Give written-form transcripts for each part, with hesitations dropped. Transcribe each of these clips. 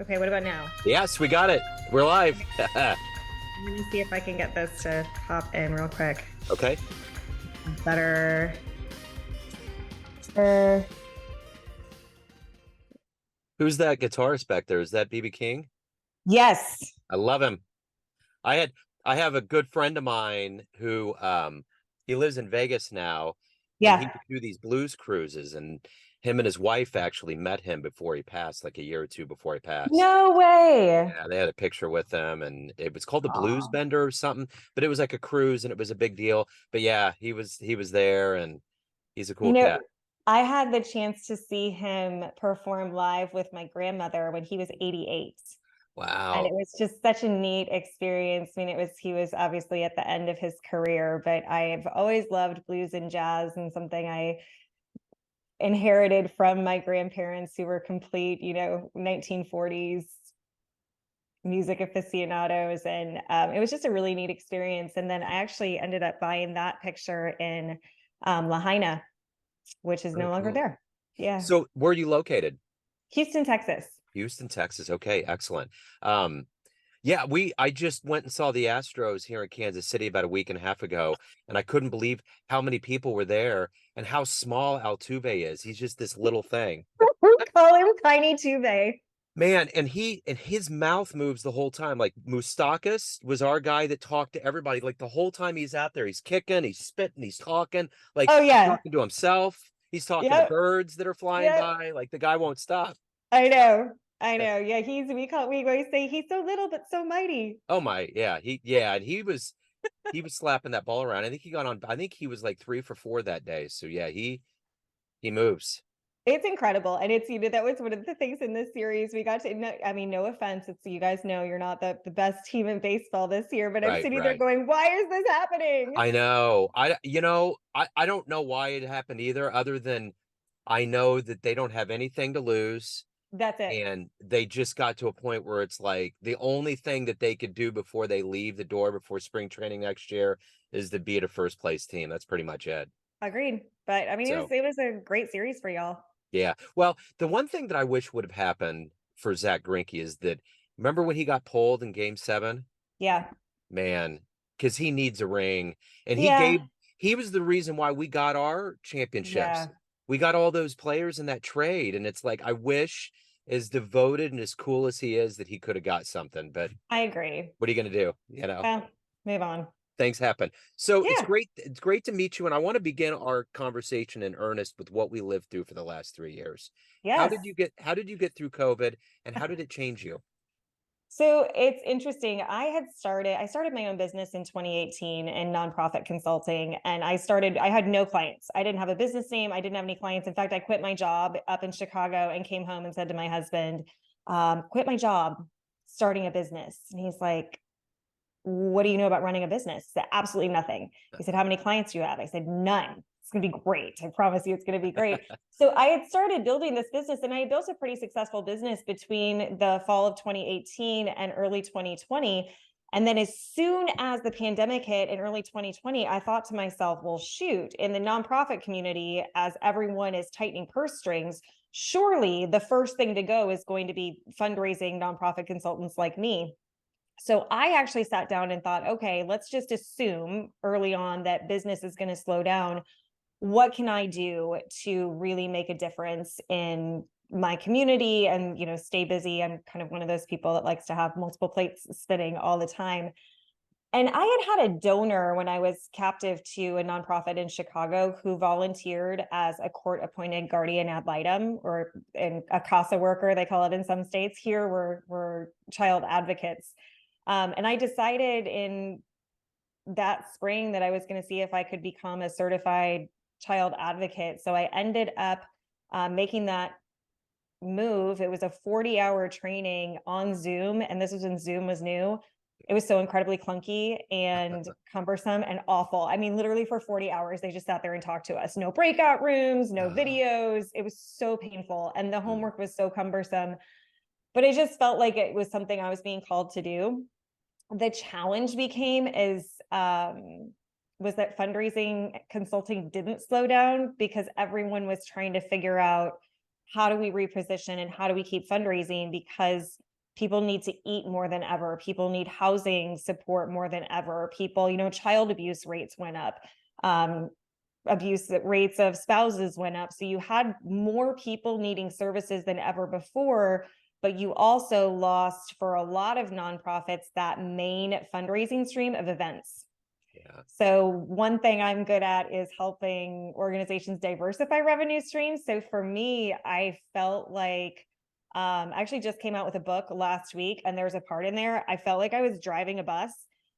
Okay, what about now? Yes, we got it. We're live. Let me see if I can get this to pop in real quick. Okay. Better. Uh, Who's that guitarist back there? Is that BB King? yes. I love him. I had I have a good friend of mine who he lives in Vegas now, and he Yeah. would do these blues cruises, and him and his wife actually met him before he passed, like a year or two before he passed. No way. Yeah, they had a picture with them, and it was called the Blues Aw. Bender or something, but it was like a cruise and it was a big deal. But yeah, he was there, and he's a You cool know, cat. I had the chance to see him perform live with my grandmother when he was 88. And it Wow. was just such a neat experience. I mean, he was obviously at the end of his career, but I've always loved blues and jazz and something I inherited from my grandparents who were complete, 1940s music aficionados. And it was just a really neat experience. And then I actually ended up buying that picture in Lahaina, which is Very no longer cool. there. Yeah. So where are you located? Houston, Texas. Houston, Texas. Okay, excellent. Um, yeah, I just went and saw the Astros here in Kansas City about a week and a half ago, and I couldn't believe how many people were there and how small Altuve is. He's just this little thing. Call him Tiny Tuve. Man, and his mouth moves the whole time. Like Mustakas was our guy that talked to everybody. Like the whole time he's out there, he's kicking, he's spitting, he's talking, like Oh, he's yeah. talking to himself. He's talking to Yep. birds that are flying Yep. by. Like the guy won't stop. I know. I know. Yeah. We always say he's so little, but so mighty. Oh my, yeah, and he was slapping that ball around. I think he got on. I think he was like 3 for 4 that day. So yeah, he moves. It's incredible. And that was one of the things in this series. We got to, no, I mean, no offense. It's, you guys know you're not the best team in baseball this year, but I'm Right, sitting there right. going, why is this happening? I know. I don't know why it happened either, other than I know that they don't have anything to lose, That's it. and they just got to a point where it's like the only thing that they could do before they leave the door before spring training next year is to be at a first place team. That's pretty much it. Agreed. But I mean, So it was a great series for y'all. yeah. Well, the one thing that I wish would have happened for Zach Greinke is that, remember when he got pulled in Game 7? Yeah. Man, because he needs a ring, and Yeah. he was the reason why we got our championships. Yeah. We got all those players in that trade, and it's like I wish, as devoted and as cool as he is, that he could have got something. But I agree. what are you going to do? Move on. Things happen. So it's Yeah. great. It's great to meet you, and I want to begin our conversation in earnest with what we lived through for the last 3 years. Yes. How did you get through COVID, and how did it change you? So it's interesting. I started my own business in 2018 in nonprofit consulting. And I had no clients. I didn't have a business name. I didn't have any clients. In fact, I quit my job up in Chicago and came home and said to my husband, quit my job, starting a business. And he's like, what do you know about running a business? I said, absolutely nothing. He said, how many clients do you have? I said, none. It's going to be great. I promise you it's going to be great. So I had started building this business, and I had built a pretty successful business between the fall of 2018 and early 2020. And then as soon as the pandemic hit in early 2020, I thought to myself, well, shoot, in the nonprofit community, as everyone is tightening purse strings, surely the first thing to go is going to be fundraising nonprofit consultants like me. So I actually sat down and thought, okay, let's just assume early on that business is going to slow down. What can I do to really make a difference in my community and, stay busy? I'm kind of one of those people that likes to have multiple plates spinning all the time. And I had a donor when I was captive to a nonprofit in Chicago who volunteered as a court appointed guardian ad litem, or a CASA worker, they call it in some states. Here we're child advocates. And I decided in that spring that I was going to see if I could become a certified child advocate. So I ended up making that move. It was a 40-hour training on Zoom, and this was when Zoom was new. It was so incredibly clunky and cumbersome and awful. I mean, literally for 40 hours, they just sat there and talked to us. No breakout rooms, no videos. It was so painful. And the homework was so cumbersome. But I just felt like it was something I was being called to do. The challenge was that fundraising consulting didn't slow down because everyone was trying to figure out, how do we reposition and how do we keep fundraising, because People need to eat more than ever. People need housing support more than ever. People, child abuse rates went up. Abuse rates of spouses went up. So you had more people needing services than ever before, but you also lost, for a lot of nonprofits, that main fundraising stream of events. Yeah. So one thing I'm good at is helping organizations diversify revenue streams. So for me, I felt like I actually just came out with a book last week, and there's a part in there. I felt like I was driving a bus,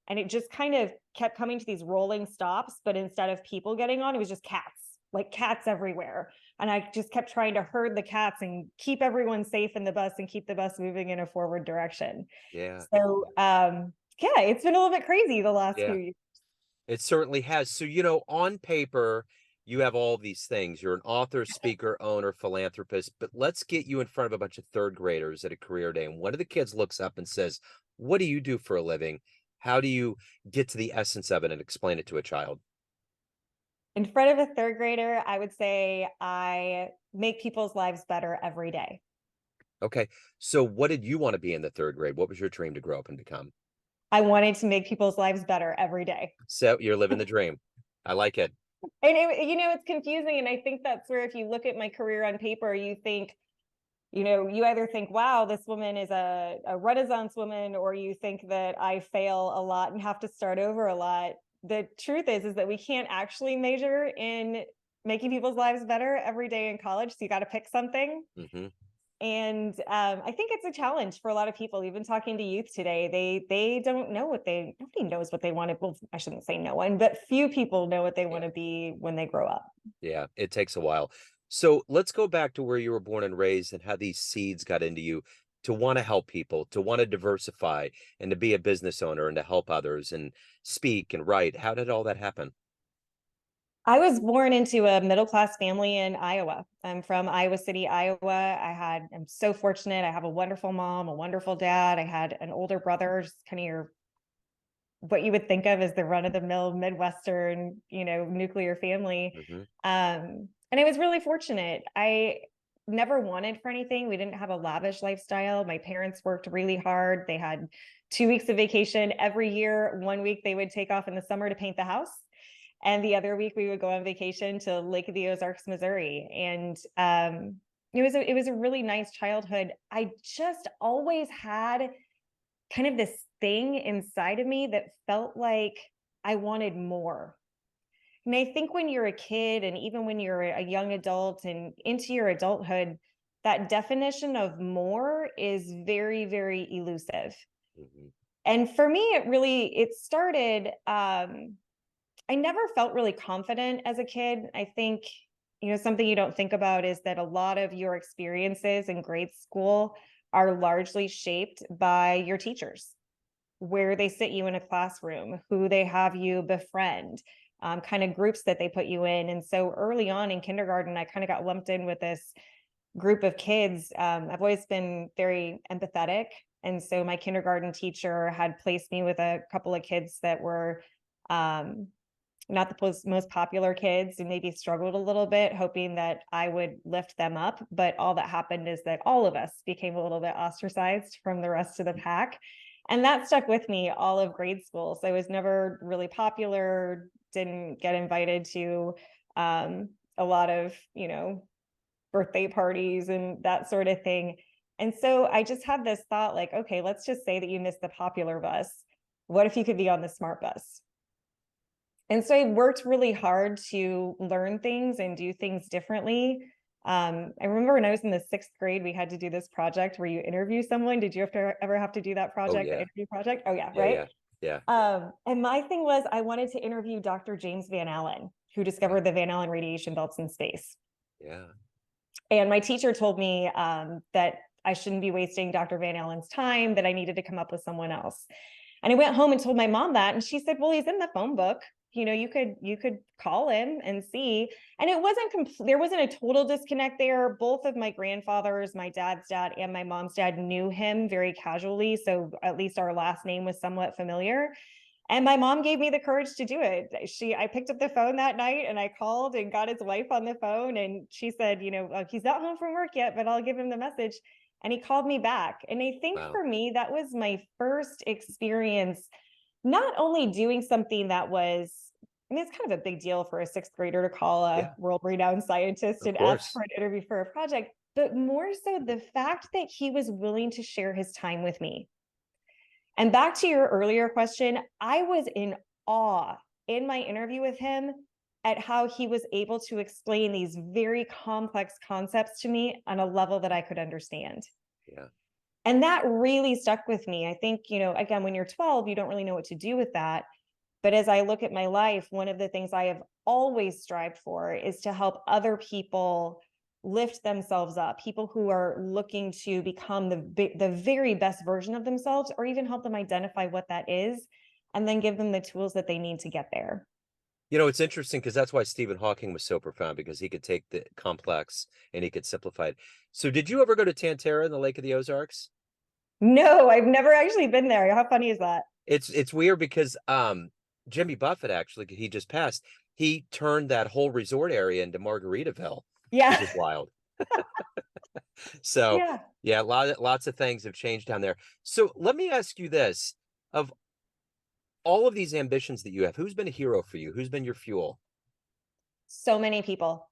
and it just kind of kept coming to these rolling stops. But instead of people getting on, it was just cats, like cats everywhere. And I just kept trying to herd the cats and keep everyone safe in the bus and keep the bus moving in a forward direction. Yeah. So yeah, it's been a little bit crazy the last Yeah. few years. It certainly has. So, on paper, you have all these things. You're an author, speaker, owner, philanthropist, but let's get you in front of a bunch of third graders at a career day. And one of the kids looks up and says, "What do you do for a living?" How do you get to the essence of it and explain it to a child? In front of a third grader, I would say I make people's lives better every day. Okay. So what did you want to be in the third grade? What was your dream to grow up and become? I wanted to make people's lives better every day. So you're living the dream. I like it. And it's confusing. And I think that's where, if you look at my career on paper, you think, you either think, wow, this woman is a Renaissance woman, or you think that I fail a lot and have to start over a lot. The truth is that we can't actually measure in making people's lives better every day in college. So you got to pick something. Hmm. And I think it's a challenge for a lot of people. Even talking to youth today, they don't know nobody knows what they want to, well, I shouldn't say no one, but few people know what they want Yeah. to be when they grow up. Yeah. It takes a while. So let's go back to where you were born and raised and how these seeds got into you to want to help people, to want to diversify and to be a business owner and to help others and speak and write. How did all that happen? I was born into a middle-class family in Iowa. I'm from Iowa City, Iowa. I'm so fortunate. I have a wonderful mom, a wonderful dad. I had an older brother, just kind of what you would think of as the run-of-the-mill Midwestern, nuclear family. Hmm. And I was really fortunate. I never wanted for anything. We didn't have a lavish lifestyle. My parents worked really hard. They had 2 weeks of vacation every year. 1 week they would take off in the summer to paint the house. And the other week we would go on vacation to Lake of the Ozarks, Missouri. And it was a really nice childhood. I just always had kind of this thing inside of me that felt like I wanted more. And I think when you're a kid, and even when you're a young adult and into your adulthood, that definition of more is very, very elusive. Hmm. And for me, it started, I never felt really confident as a kid. I think, something you don't think about is that a lot of your experiences in grade school are largely shaped by your teachers, where they sit you in a classroom, who they have you befriend, kind of groups that they put you in. And so early on in kindergarten, I kind of got lumped in with this group of kids. I've always been very empathetic. And so my kindergarten teacher had placed me with a couple of kids that were not the most popular kids, and maybe struggled a little bit, hoping that I would lift them up. But all that happened is that all of us became a little bit ostracized from the rest of the pack. And that stuck with me all of grade school. So I was never really popular, didn't get invited to a lot of, birthday parties and that sort of thing. And so I just had this thought, like, okay, let's just say that you missed the popular bus. What if you could be on the smart bus? And so I worked really hard to learn things and do things differently. I remember when I was in the 6th grade, we had to do this project where you interview someone. Did you ever have to do that Oh, project, the yeah. interview project? Oh yeah, Yeah. right. Yeah. Yeah. And my thing was, I wanted to interview Dr. James Van Allen, who Yeah. discovered the Van Allen radiation belts in space. Yeah. And my teacher told me that I shouldn't be wasting Dr. Van Allen's time, that I needed to come up with someone else. And I went home and told my mom that, and she said, well, he's in the phone book. You could call him and see. And it wasn't there wasn't a total disconnect there. Both of my grandfathers, my dad's dad and my mom's dad, knew him very casually. So at least our last name was somewhat familiar. And my mom gave me the courage to do it. I picked up the phone that night and I called and got his wife on the phone. And she said, he's not home from work yet, but I'll give him the message. and he called me back. And I think Wow. for me, that was my first experience, not only doing something that was, I mean, it's kind of a big deal for a sixth grader to call a Yeah, world-renowned scientist of and ask course. for an interview for a project, but more so the fact that he was willing to share his time with me. And back to your earlier question, I was in awe in my interview with him at how he was able to explain these very complex concepts to me on a level that I could understand. Yeah. And that really stuck with me. I think, again, when you're 12, you don't really know what to do with that. But as I look at my life, one of the things I have always strived for is to help other people lift themselves up, people who are looking to become the very best version of themselves, or even help them identify what that is, and then give them the tools that they need to get there. It's interesting because that's why Stephen Hawking was so profound, because he could take the complex and he could simplify it. So did you ever go to Tantera in the Lake of the Ozarks? No, I've never actually been there. How funny is that? It's weird because Jimmy Buffett, actually, he just passed. He turned that whole resort area into Margaritaville, which Yeah. is wild. So Yeah. yeah, lots of things have changed down there. So let me ask you this: of all of these ambitions that you have, who's been a hero for you? Who's been your fuel? So many people.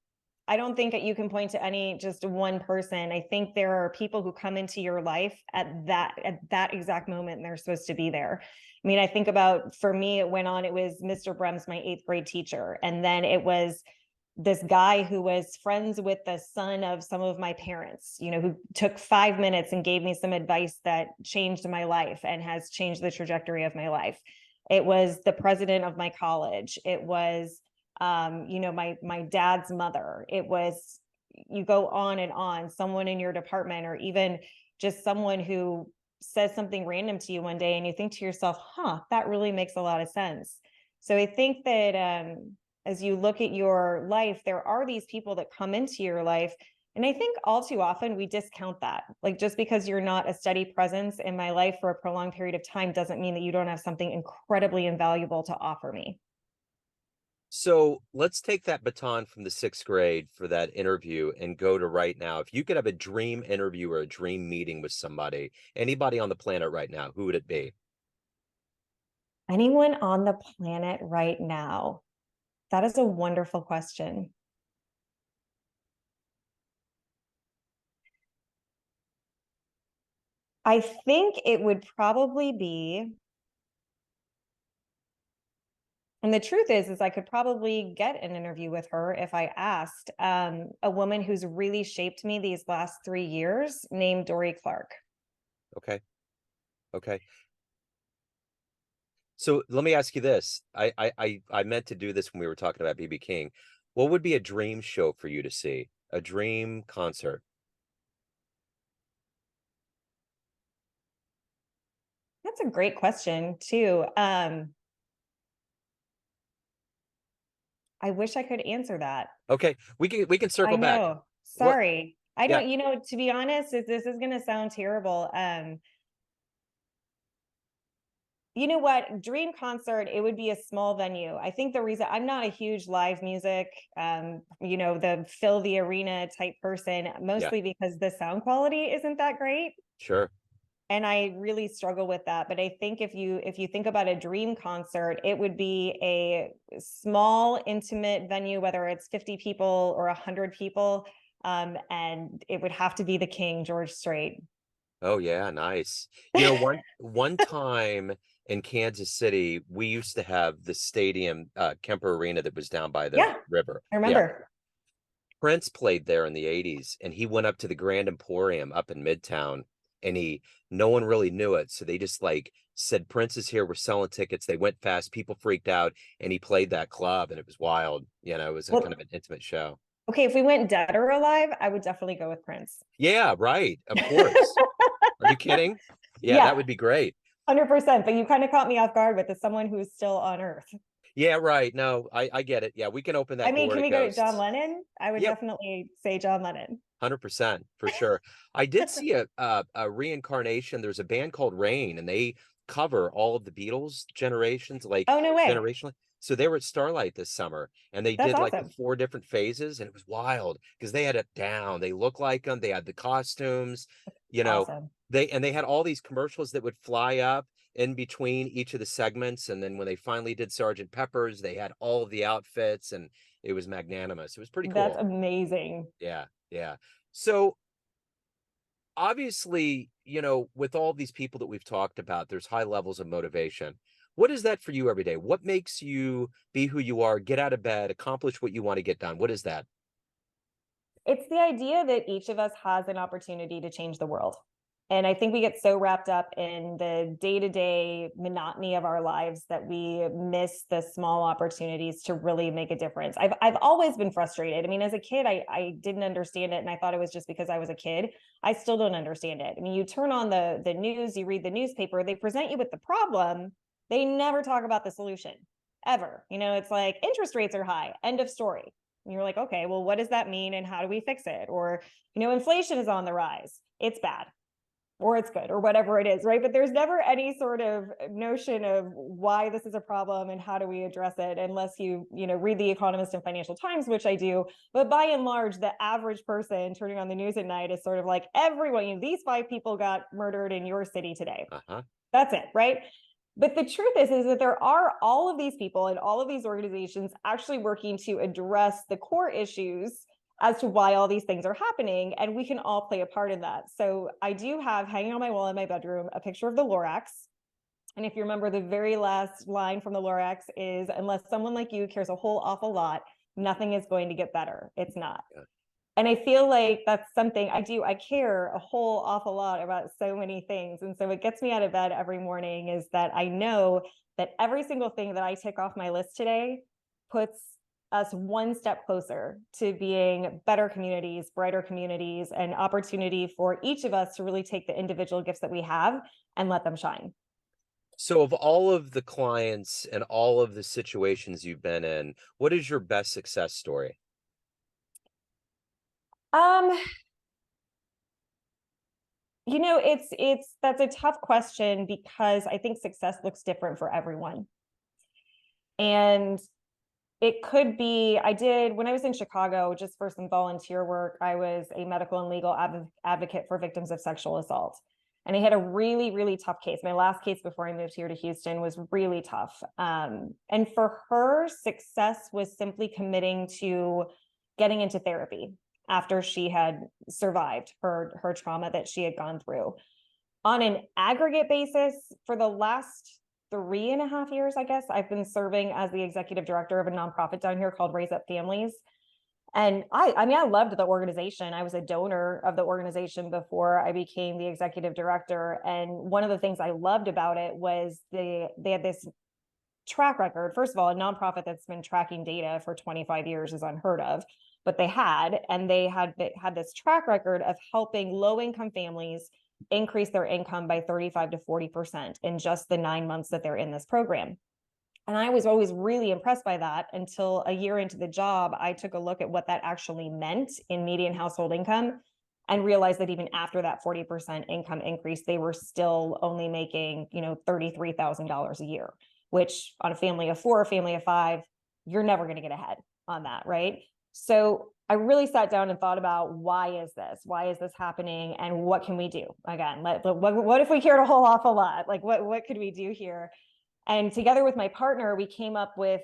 I don't think that you can point to any just one person. I think there are people who come into your life at that exact moment and they're supposed to be there. I mean, I think about, for me, it went on, it was Mr. Brems, my eighth grade teacher. And then it was this guy who was friends with the son of some of my parents, who took 5 minutes and gave me some advice that changed my life and has changed the trajectory of my life. It was the president of my college. It was my dad's mother. It was, you go on and on, someone in your department, or even just someone who says something random to you one day and you think to yourself, that really makes a lot of sense. So I think that as you look at your life, there are these people that come into your life. And I think all too often we discount that. Like, just because you're not a steady presence in my life for a prolonged period of time doesn't mean that you don't have something incredibly invaluable to offer me. So let's take that baton from the sixth grade for that interview and go to right now. If you could have a dream interview or a dream meeting with somebody, anybody on the planet right now, who would it be? Anyone on the planet right now? That is a wonderful question. I think it would probably be, and the truth is I could probably get an interview with her if I asked, a woman who's really shaped me these last 3 years, named Dory Clark. Okay. Okay. So let me ask you this. I meant to do this when we were talking about BB King. What would be a dream show for you to see? A dream concert? That's a great question too. I wish I could answer that. Okay, we can I circle back. know. What? Sorry. I Yeah, don't, to be honest, this is going to sound terrible. You know what? Dream concert, it would be a small venue. I think the reason, I'm not a huge live music, the fill the arena type person, yeah, mostly because the sound quality isn't that great. sure. And I really struggle with that. But I think if you think about a dream concert, it would be a small, intimate venue, whether it's 50 people or 100 people. And it would have to be the King, George Strait. Oh yeah, nice. One time in Kansas City, we used to have the stadium, Kemper Arena, that was down by the Yeah, river. I Yeah. remember. Prince played there in the 80s, and he went up to the Grand Emporium up in Midtown, and no one really knew it. So they just like said, Prince is here, we're selling tickets. They went fast, people freaked out, and he played that club, and it was wild. It was a kind of Well, an intimate show. okay, if we went dead or alive, I would definitely go with Prince. Yeah, right. Of course. Are you kidding? Yeah, that Yeah, would be great. 100%. But you kind of caught me off guard with as someone who's still on Earth. Yeah, right. No, I get it. Yeah, we can open I that mean, door can to we go to John ghosts. Lennon? I would Yep, definitely say John Lennon. 100% for sure. I did see a reincarnation. There's a band called Rain, and they cover all of the Beatles generations, like Oh, no way. generationally. So they were at Starlight this summer, and they That's did like the awesome. 4 different phases, and it was wild because they had it down. They looked like them. They had the costumes, you know, Awesome. they had all these commercials that would fly up in between each of the segments. And then when they finally did Sergeant Pepper's, they had all of the outfits, and it was magnanimous. It was pretty That's cool. amazing. Yeah, yeah. So obviously, with all these people that we've talked about, there's high levels of motivation. What is that for you every day? What makes you be who you are, get out of bed, accomplish what you want to get done? What is that? It's the idea that each of us has an opportunity to change the world. And I think we get so wrapped up in the day-to-day monotony of our lives that we miss the small opportunities to really make a difference. I've always been frustrated. I mean, as a kid, I didn't understand it, and I thought it was just because I was a kid. I still don't understand it. I mean, you turn on the news, you read the newspaper, they present you with the problem. They never talk about the solution ever. It's like interest rates are high, end of story. And you're like, okay, well, what does that mean and how do we fix it? Or, inflation is on the rise. It's bad or it's good or whatever it is, right? But there's never any sort of notion of why this is a problem and how do we address it unless you read The Economist and Financial Times, which I do. But by and large, the average person turning on the news at night is sort of like everyone, these 5 people got murdered in your city today. Uh-huh. That's it, right? But the truth is that there are all of these people and all of these organizations actually working to address the core issues as to why all these things are happening, and we can all play a part in that. So I do have hanging on my wall in my bedroom a picture of the Lorax. And if you remember, the very last line from the Lorax is, unless someone like you cares a whole awful lot, nothing is going to get better. It's not. Yeah. And I feel like that's something I do. I care a whole awful lot about so many things. And so what gets me out of bed every morning is that I know that every single thing that I tick off my list today puts us one step closer to being better communities, brighter communities, and opportunity for each of us to really take the individual gifts that we have and let them shine. So of all of the clients and all of the situations you've been in, what is your best success story? Um, it's that's a tough question because I think success looks different for everyone. And it could be, I did, when I was in Chicago, just for some volunteer work, I was a medical and legal advocate for victims of sexual assault. And I had a really, really tough case. My last case before I moved here to Houston was really tough. And for her, success was simply committing to getting into therapy after she had survived her trauma that she had gone through. On an aggregate basis, for the last 3.5 years, I guess, I've been serving as the executive director of a nonprofit down here called Raise Up Families. And I mean, I loved the organization. I was a donor of the organization before I became the executive director. And one of the things I loved about it was they had this track record. First of all, a nonprofit that's been tracking data for 25 years is unheard of, but they had this track record of helping low-income families increase their income by 35 to 40% in just the 9 months that they're in this program. And I was always really impressed by that until a year into the job, I took a look at what that actually meant in median household income and realized that even after that 40% income increase, they were still only making, $33,000 a year, which on a family of 4, a family of 5, you're never going to get ahead on that, right? So I really sat down and thought about why is this happening, and what can we do? Again, what if we cared a whole awful lot? Like what could we do here? And together with my partner, we came up with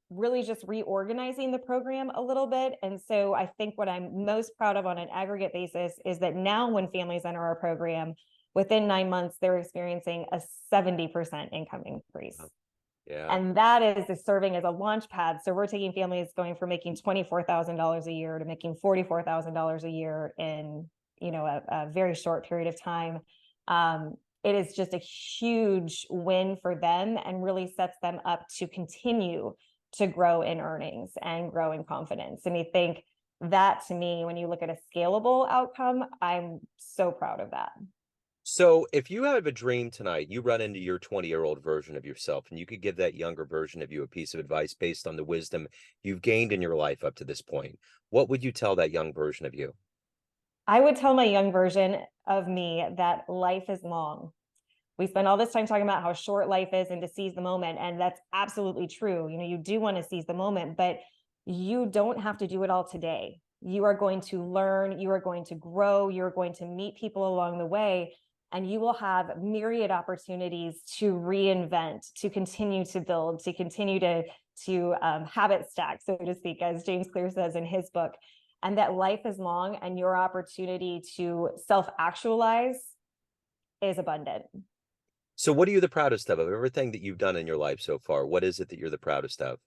really just reorganizing the program a little bit. And so I think what I'm most proud of on an aggregate basis is that now when families enter our program, within 9 months, they're experiencing a 70% income increase. Yeah. And that is serving as a launch pad. So we're taking families going from making $24,000 a year to making $44,000 a year in, a very short period of time. It is just a huge win for them and really sets them up to continue to grow in earnings and grow in confidence. And I think that, to me, when you look at a scalable outcome, I'm so proud of that. So if you have a dream tonight, you run into your 20-year-old version of yourself, and you could give that younger version of you a piece of advice based on the wisdom you've gained in your life up to this point, what would you tell that young version of you? I would tell my young version of me that life is long. We spend all this time talking about how short life is and to seize the moment. And that's absolutely true. You know, you do want to seize the moment, but you don't have to do it all today. You are going to learn, you are going to grow, you're going to meet people along the way, and you will have myriad opportunities to reinvent, to continue to build, to continue to habit stack, so to speak, as James Clear says in his book. And that life is long, and your opportunity to self-actualize is abundant. So what are you the proudest of everything that you've done in your life so far? What is it that you're the proudest of?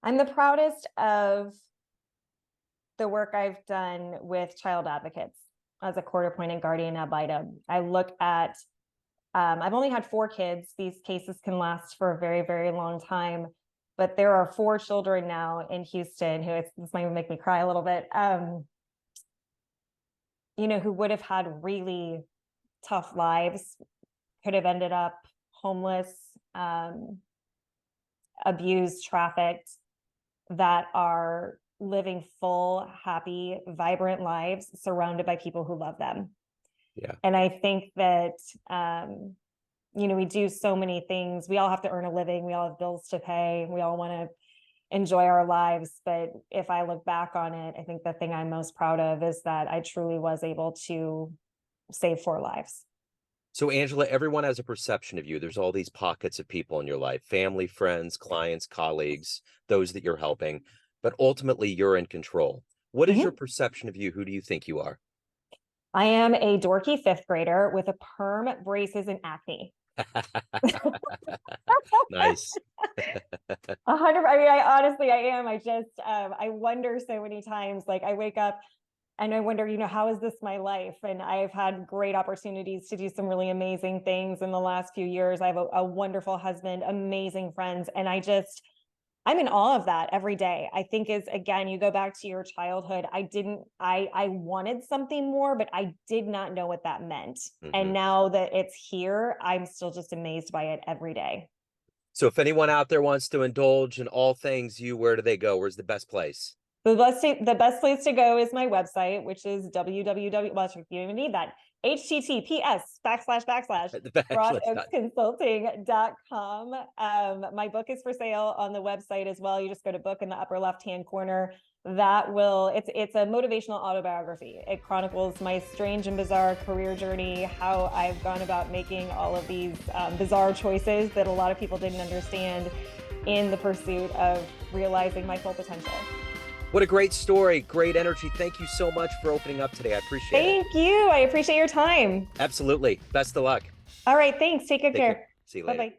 I'm the proudest of the work I've done with child advocates as a court-appointed guardian ad litem. I look at, I've only had 4 kids. These cases can last for a very, very long time, but there are 4 children now in Houston who, this might even make me cry a little bit, you know, who would have had really tough lives, could have ended up homeless, abused, trafficked, that are living full, happy, vibrant lives surrounded by people who love them. Yeah. And I think that, you know, we do so many things. We all have to earn a living. We all have bills to pay. We all want to enjoy our lives. But if I look back on it, I think the thing I'm most proud of is that I truly was able to save 4 lives. So Angela, everyone has a perception of you. There's all these pockets of people in your life, family, friends, clients, colleagues, those that you're helping, but ultimately you're in control. What is your perception of you? Who do you think you are? I am a dorky 5th grader with a perm, braces, and acne. Nice. 100. I mean, I am. I just, I wonder so many times, like I wake up and I wonder, you know, how is this my life? And I've had great opportunities to do some really amazing things in the last few years. I have a wonderful husband, amazing friends. And I'm in awe of that every day. I think is, again, you go back to your childhood. I wanted something more, but I did not know what that meant. And now that it's here, I'm still just amazed by it every day. So if anyone out there wants to indulge in all things you, where do they go? Where's the best place? The best place to go is my website, which is www. Well, you don't even need that. https://rodeoconsulting.com. My book is for sale on the website as well. You just go to book in the upper left-hand corner. It's a motivational autobiography. It chronicles my strange and bizarre career journey, how I've gone about making all of these bizarre choices that a lot of people didn't understand in the pursuit of realizing my full potential. What a great story. Great energy. Thank you so much for opening up today. I appreciate it. Thank you. I appreciate your time. Absolutely. Best of luck. All right. Thanks. Take good care. See you later. Bye-bye.